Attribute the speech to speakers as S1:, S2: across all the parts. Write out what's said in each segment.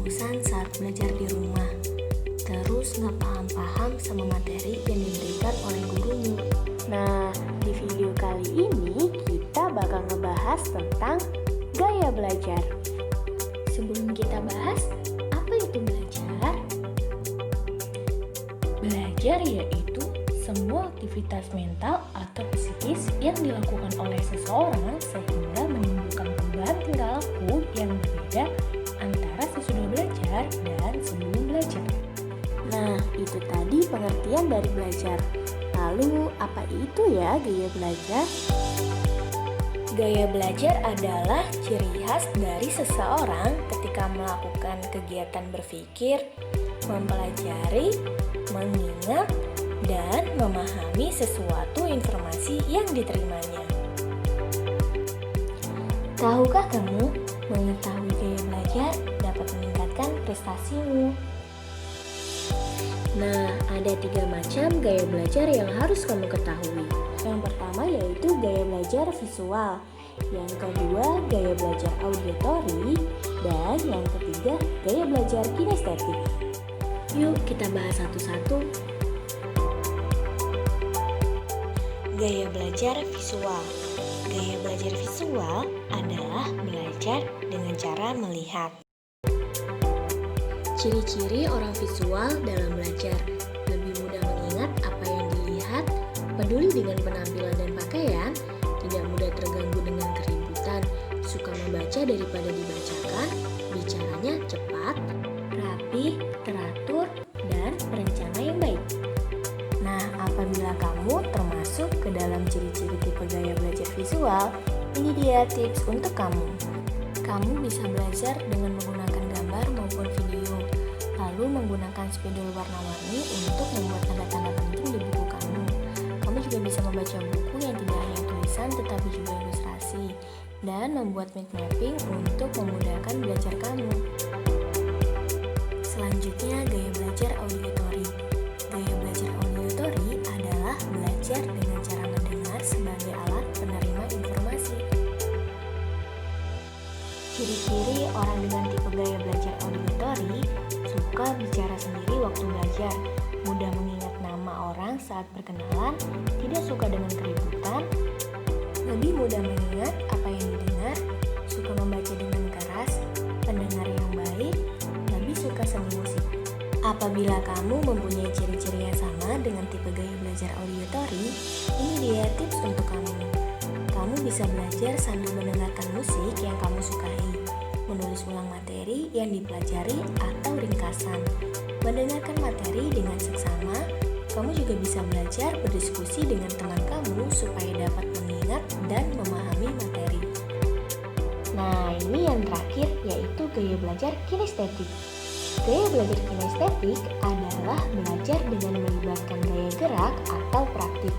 S1: bosan saat belajar di rumah, terus nggak paham-paham sama materi yang diberikan oleh gurumu.
S2: Nah, di video kali ini kita bakal ngebahas tentang gaya belajar.
S1: Sebelum kita bahas, apa itu belajar? Belajar yaitu semua aktivitas mental atau psikis yang dilakukan oleh seseorang sehingga menimbulkan perubahan tingkah laku yang berbeda antara sesudah belajar dan sebelum belajar.
S2: Nah, itu tadi pengertian dari belajar. Lalu, apa itu ya gaya belajar?
S1: Gaya belajar adalah ciri khas dari seseorang ketika melakukan kegiatan berpikir, mempelajari, mengingat, dan memahami sesuatu informasi yang diterimanya. Tahukah kamu, mengetahui gaya belajar dapat meningkatkan prestasimu?
S2: Nah, ada 3 macam gaya belajar yang harus kamu ketahui. Yang pertama yaitu gaya belajar visual, yang kedua gaya belajar auditory, dan yang ketiga gaya belajar kinestetik.
S1: Yuk kita bahas satu-satu. Gaya belajar visual. Gaya belajar visual adalah belajar dengan cara melihat. Ciri-ciri orang visual dalam belajar: lebih mudah mengingat apa yang dilihat, peduli dengan penampilan dan pakaian, tidak mudah terganggu dengan keributan, suka membaca daripada dibacakan, bicaranya cepat, rapi, teratur, dan berencana yang baik. Nah, apabila kamu termasuk ke dalam ciri-ciri tipe gaya belajar visual, ini dia tips untuk kamu. Kamu bisa belajar dengan menggunakan gambar maupun video, lalu menggunakan spidol warna-warni untuk membuat tanda-tanda penting di buku kamu. Kamu juga bisa membaca buku yang tidak hanya tulisan tetapi juga ilustrasi, dan membuat mind mapping untuk memudahkan belajar kamu. Selanjutnya, gaya belajar auditory. Gaya belajar auditory adalah belajar dengan cara mendengar sebagai alat penerima informasi. Ciri-ciri orang dengan tipe gaya belajar auditory: suka bicara sendiri waktu belajar, mudah mengingat nama orang saat berkenalan, tidak suka dengan keributan, lebih mudah mengingat apa yang didengar, suka membaca dengan keras, pendengar yang baik, lebih suka seni musik. Apabila kamu mempunyai ciri-ciri yang sama dengan tipe gaya belajar auditory, ini dia tips untuk kamu. Kamu bisa belajar sambil mendengarkan musik yang kamu sukai, menulis ulang materi yang dipelajari atau ringkasan, mendengarkan materi dengan seksama. Kamu juga bisa belajar berdiskusi dengan teman kamu supaya dapat mengingat dan memahami materi.
S2: Nah, ini yang terakhir yaitu gaya belajar kinestetik.
S1: Gaya belajar kinestetik adalah belajar dengan melibatkan gaya gerak atau praktik.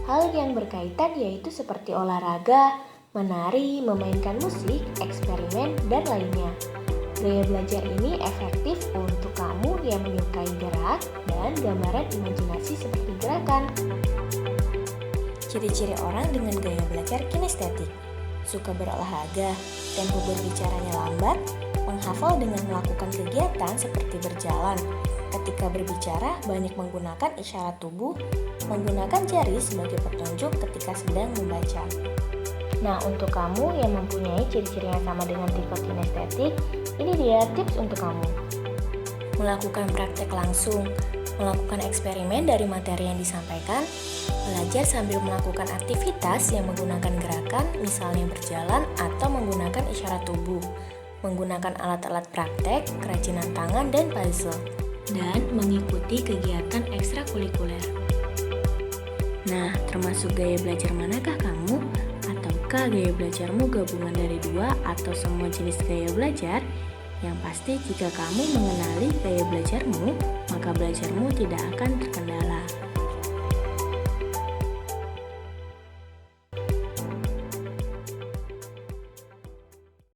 S1: Hal yang berkaitan yaitu seperti olahraga, menari, memainkan musik, eksperimen, dan lainnya. Gaya belajar ini efektif untuk kamu yang menyukai gerak dan gambaran imajinasi seperti gerakan. Ciri-ciri orang dengan gaya belajar kinestetik: suka berolahraga, tempo berbicaranya lambat, menghafal dengan melakukan kegiatan seperti berjalan. Ketika berbicara, banyak menggunakan isyarat tubuh, menggunakan jari sebagai petunjuk ketika sedang membaca. Nah, untuk kamu yang mempunyai ciri-ciri yang sama dengan tipe kinestetik, ini dia tips untuk kamu. Melakukan praktek langsung, melakukan eksperimen dari materi yang disampaikan, belajar sambil melakukan aktivitas yang menggunakan gerakan, misalnya berjalan atau menggunakan isyarat tubuh, menggunakan alat-alat praktek, kerajinan tangan, dan puzzle, dan mengikuti kegiatan ekstrakurikuler. Nah, termasuk gaya belajar manakah kamu? Ataukah gaya belajarmu gabungan dari 2 atau semua jenis gaya belajar? Yang pasti jika kamu mengenali gaya belajarmu, maka belajarmu tidak akan terkendala.